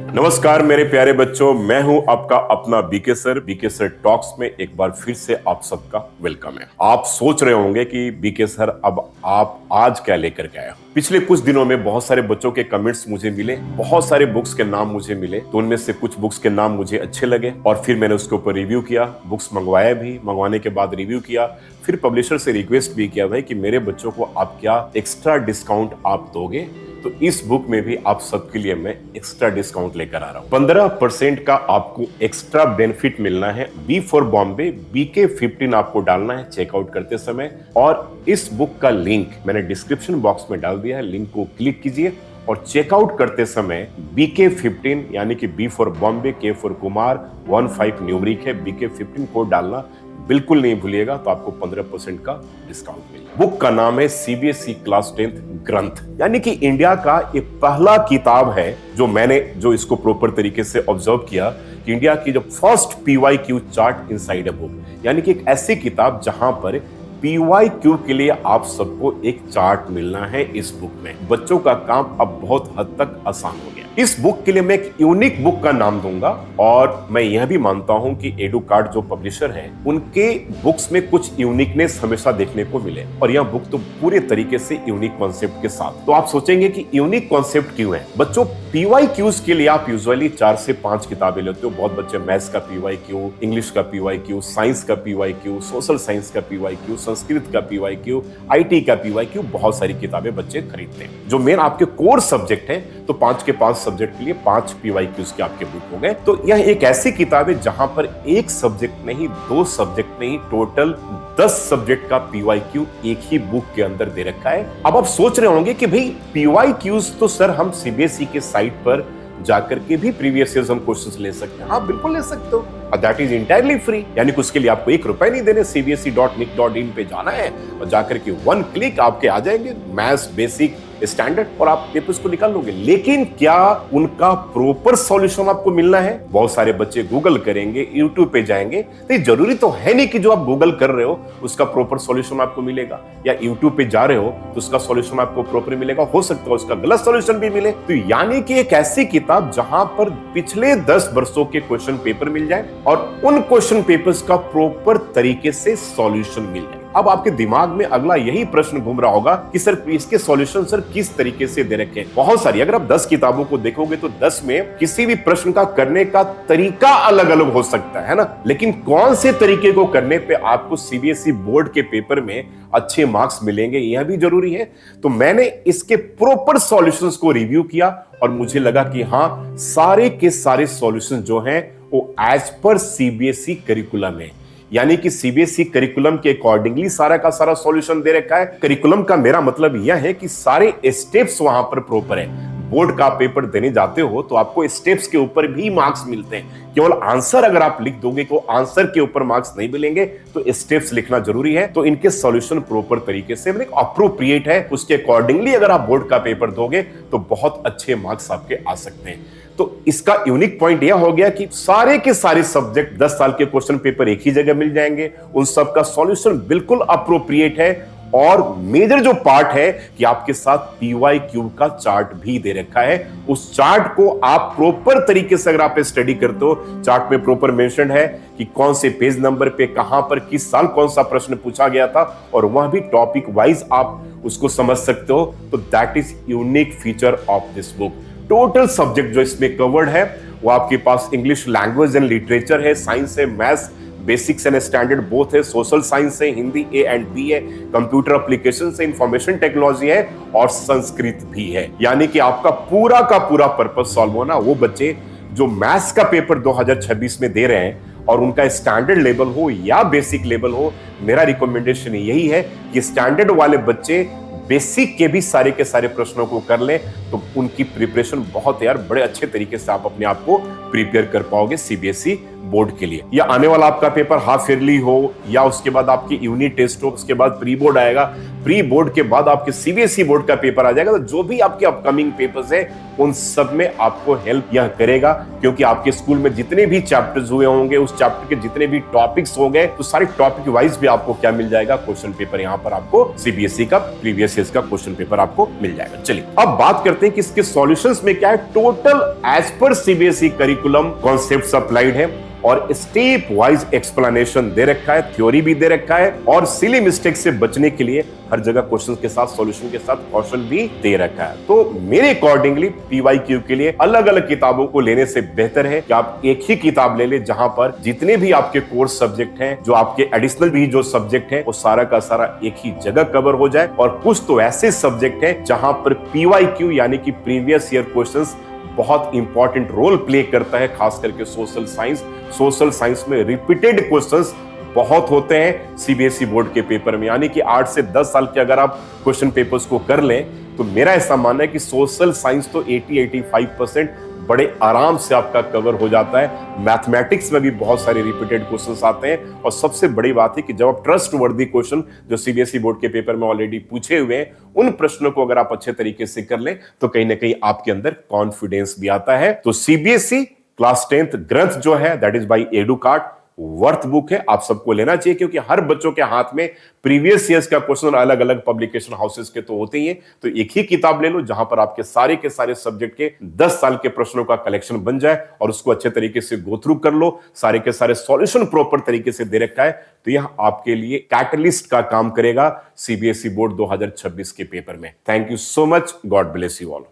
नमस्कार मेरे प्यारे बच्चों, मैं हूं आपका अपना बीके सर टॉक्स में एक बार फिर से आप सबका वेलकम है। आप सोच रहे होंगे कि बीके सर अब आप आज क्या लेकर के आए हो। पिछले कुछ दिनों में बहुत सारे बच्चों के कमेंट्स मुझे मिले, बहुत सारे बुक्स के नाम मुझे मिले, तो उनमें से कुछ बुक्स के नाम मुझे अच्छे लगे और फिर मैंने उसके ऊपर रिव्यू किया, बुक्स मंगवाया भी, मंगवाने के बाद रिव्यू किया, फिर पब्लिशर से रिक्वेस्ट भी किया भाई कि मेरे बच्चों को आप क्या एक्स्ट्रा डिस्काउंट आप दोगे। तो इस बुक में भी आप सबके लिए मैं एक्स्ट्रा डिस्काउंट लेकर आ रहा हूं। 15% का आपको एक्स्ट्रा बेनिफिट मिलना है। बी फॉर बॉम्बे BK15 आपको डालना है चेकआउट करते समय, और इस बुक का लिंक मैंने डिस्क्रिप्शन बॉक्स में डाल दिया है। लिंक को क्लिक कीजिए और चेकआउट करते समय BK15 यानी कि B for Bombay, K for Kumar, 15 numeric है, BK15 कोड डालना बिल्कुल नहीं भूलिएगा, तो आपको 15% का डिस्काउंट मिलेगा। बुक का नाम है CBSE क्लास 10 ग्रंथ, यानी कि इंडिया का ये पहला किताब है जो इसको प्रॉपर तरीके से ऑब्जर्व किया कि इंडिया की जो first PYQ chart inside a book, यानी कि एक ऐसी किताब जहां पर PYQ के लिए आप सबको एक चार्ट मिलना है। इस बुक में बच्चों का काम अब बहुत हद तक आसान हो गया। इस बुक के लिए मैं एक यूनिक बुक का नाम दूंगा, और मैं यह भी मानता हूं कि एडुकार्ट जो पब्लिशर है उनके बुक्स में कुछ यूनिकनेस हमेशा देखने को मिले, और यह बुक तो पूरे तरीके से यूनिक कॉन्सेप्ट के साथ। तो आप सोचेंगे कि यूनिक कॉन्सेप्ट क्यों है। बच्चों, PYQs के लिए आप यूजुअली 4 से 5 किताबें लेते हो। बहुत बच्चे मैथ्स का PYQ, इंग्लिश का PYQ, साइंस का PYQ, सोशल साइंस का PYQ, संस्कृत का PYQ, IT का PYQ, बहुत सारी किताबें बच्चे खरीदते हैं। जो मेन आपके कोर सब्जेक्ट है, तो 5 के 5 सब्जेक्ट के लिए 5 PYQs के आपके बुक हो गए। तो यह एक ऐसी किताब है जहां पर एक सब्जेक्ट नहीं, 2 सब्जेक्ट नहीं, टोटल 10 सब्जेक्ट का PYQ एक ही बुक के अंदर दे रखा है। अब आप सोच रहे होंगे कि भाई PYQs तो सर हम CBSE के साइट पर जाकर के भी प्रीवियस ईयर हम क्वेश्चंस ले सकते हैं। हाँ, बिल्कुल ले सकते हो, दैट इज इंटायरली फ्री, यानी कि उसके लिए आपको ₹1 नहीं देने। cbse.nic.in पे जाना है और जाकर के 1 क्लिक आपके आ जाएंगे मैथ्स बेसिक स्टैंडर्ड, और आप पेपर्स को निकाल लोगे। लेकिन क्या उनका प्रॉपर सॉल्यूशन आपको मिलना है? बहुत सारे बच्चे गूगल करेंगे, यूट्यूब पे जाएंगे, तो जरूरी तो है नहीं कि जो आप गूगल कर रहे हो उसका प्रॉपर सॉल्यूशन आपको मिलेगा, या यूट्यूब पे जा रहे हो तो उसका सॉल्यूशन आपको प्रॉपर मिलेगा। हो सकता है उसका गलत सॉल्यूशन भी मिले। तो यानी कि एक ऐसी किताब जहां पर पिछले 10 वर्षों के क्वेश्चन पेपर मिल जाए और उन क्वेश्चन पेपर्स का प्रॉपर तरीके से सॉल्यूशन मिल जाए। अब आपके दिमाग में अगला यही प्रश्न घूम रहा होगा कि सर इसके सॉल्यूशन सर किस तरीके से दे रखे हैं। बहुत सारी, अगर आप 10 किताबों को देखोगे तो 10 में किसी भी प्रश्न का करने का तरीका अलग अलग हो सकता है ना, लेकिन कौन से तरीके को करने पे आपको CBSE बोर्ड के पेपर में अच्छे मार्क्स मिलेंगे, यह भी जरूरी है। तो मैंने इसके प्रॉपर सॉल्यूशंस को रिव्यू किया और मुझे लगा कि हाँ, सारे के सारे सॉल्यूशन जो हैं वो एज पर CBSE करिकुलम है, यानी कि CBSE करिकुलम के अकॉर्डिंगली सारा का सारा सॉल्यूशन दे रखा है। करिकुलम का मेरा मतलब यह है कि सारे स्टेप्स वहां पर प्रॉपर है। बोर्ड का पेपर देने जाते हो तो आपको स्टेप्स के ऊपर भी मार्क्स मिलते हैं। केवल आंसर अगर आप लिख दोगे तो आंसर के ऊपर मार्क्स नहीं मिलेंगे, तो स्टेप्स लिखना जरूरी है। तो इनके सॉल्यूशन प्रॉपर तरीके से अप्रोप्रिएट है, उसके अकॉर्डिंगली अगर आप बोर्ड का पेपर दोगे तो बहुत अच्छे मार्क्स आपके आ सकते हैं। तो इसका यूनिक पॉइंट यह हो गया कि सारे के सारे सब्जेक्ट 10 साल के क्वेश्चन पेपर एक ही जगह मिल जाएंगे, उन सब का सॉल्यूशन बिल्कुल अप्रोप्रिएट है। और मेजर जो पार्ट है कि आपके साथ PYQ का चार्ट भी दे रखा है। उस चार्ट को आप प्रॉपर तरीके से अगर आप स्टडी करते हो, चार्ट में प्रॉपर मेंशन है कि कौन से पेज नंबर पे कहां पर किस साल कौन सा प्रश्न पूछा गया था, और वह भी टॉपिक वाइज आप उसको समझ सकते हो। तो that is unique feature of this book. Total subject जो इसमें कवर्ड है वो आपके पास इंग्लिश लैंग्वेज एंड लिटरेचर है, साइंस है, maths basics and standard both है, सोशल साइंस है, हिंदी A and B है, कंप्यूटर एप्लीकेशन से इंफॉर्मेशन टेक्नोलॉजी है, और संस्कृत भी है। यानी कि आपका पूरा का पूरा पर्पस सॉल्व होना। वो बच्चे जो मैथ्स का पेपर 2026 में दे रहे हैं और उनका स्टैंडर्ड लेवल हो या बेसिक लेवल हो, मेरा रिकमेंडेशन यही है कि स्टैंडर्ड वाले बच्चे बेसिक के भी सारे के सारे प्रश्नों को कर लें, तो उनकी प्रिपरेशन बहुत यार बड़े अच्छे तरीके से आप अपने आप को प्रिपेयर कर पाओगे CBSE बोर्ड के लिए। या आने वाला आपका पेपर हाफ ईयरली हो या उसके बाद आपकी यूनिट टेस्ट हो, उसके बाद प्री बोर्ड आएगा। प्री बोर्ड के बाद आपके सीबीएसई बोर्ड का पेपर आ जाएगा, तो जो भी आपके अपकमिंग पेपर्स हैं उन सब में आपको हेल्प यह करेगा, क्योंकि आपके स्कूल में जितने भी चैप्टर्स हुए होंगे, उस चैप्टर के जितने भी टॉपिक्स होंगे, तो सारे टॉपिक वाइज भी आपको क्या मिल जाएगा, क्वेश्चन पेपर यहाँ पर आपको सीबीएसई का प्रीवियस ईयर का क्वेश्चन पेपर आपको मिल जाएगा। चलिए अब बात करते हैं कि इसके सॉल्यूशंस में क्या है। Total as per CBSE curriculum concepts applied है और स्टेप वाइज एक्सप्लेनेशन दे रखा है, थ्योरी भी दे रखा है, और सिली मिस्टेक से बचने के लिए हर जगह क्वेश्चन के साथ सॉल्यूशन के साथ कौशल भी दे रखा है। तो मेरे अकॉर्डिंगली पीवाईक्यू के लिए अलग अलग किताबों को लेने से बेहतर है कि आप एक ही किताब ले ले, जहां पर जितने भी आपके कोर्स सब्जेक्ट हैं, जो आपके एडिशनल भी जो सब्जेक्ट हैं, वो सारा का सारा एक ही जगह कवर हो जाए। और कुछ तो ऐसे सब्जेक्ट हैं जहां पर पीवाईक्यू यानी कि प्रीवियस ईयर क्वेश्चंस बहुत इंपॉर्टेंट रोल प्ले करता है, खास करके सोशल साइंस। सोशल साइंस में रिपीटेड क्वेश्चंस बहुत होते हैं सीबीएसई बोर्ड के पेपर में, यानी कि 8 से 10 साल के अगर आप क्वेश्चन पेपर्स को कर लें, तो मेरा ऐसा मानना है कि सोशल साइंस तो 80-85% बड़े आराम से आपका कवर हो जाता है। मैथमेटिक्स में भी बहुत सारे रिपीटेड क्वेश्चंस आते हैं, और सबसे बड़ी बात है कि जब आप ट्रस्ट वर्दी क्वेश्चन जो सीबीएसई बोर्ड के पेपर में ऑलरेडी पूछे हुए हैं, उन प्रश्नों को अगर आप अच्छे तरीके से कर लें, तो कहीं ना कहीं आपके अंदर कॉन्फिडेंस भी आता है। तो सीबीएसई क्लास 10th ग्रंथ जो है, that is by Educart, worth book है, आप सबको लेना चाहिए, क्योंकि हर बच्चों के हाथ में प्रीवियस ईयर्स का क्वेश्चन अलग अलग पब्लिकेशन हाउसेस के तो होते ही हैं। तो एक ही किताब ले लो जहां पर आपके सारे के सारे सब्जेक्ट के 10 साल के प्रश्नों का कलेक्शन बन जाए, और उसको अच्छे तरीके से गो थ्रू कर लो, सारे के सारे सॉल्यूशन प्रॉपर तरीके से दे रखा है। तो यह आपके लिए कैटलिस्ट का काम करेगा सीबीएसई बोर्ड 2026 के पेपर में। Thank you so much, God bless you all.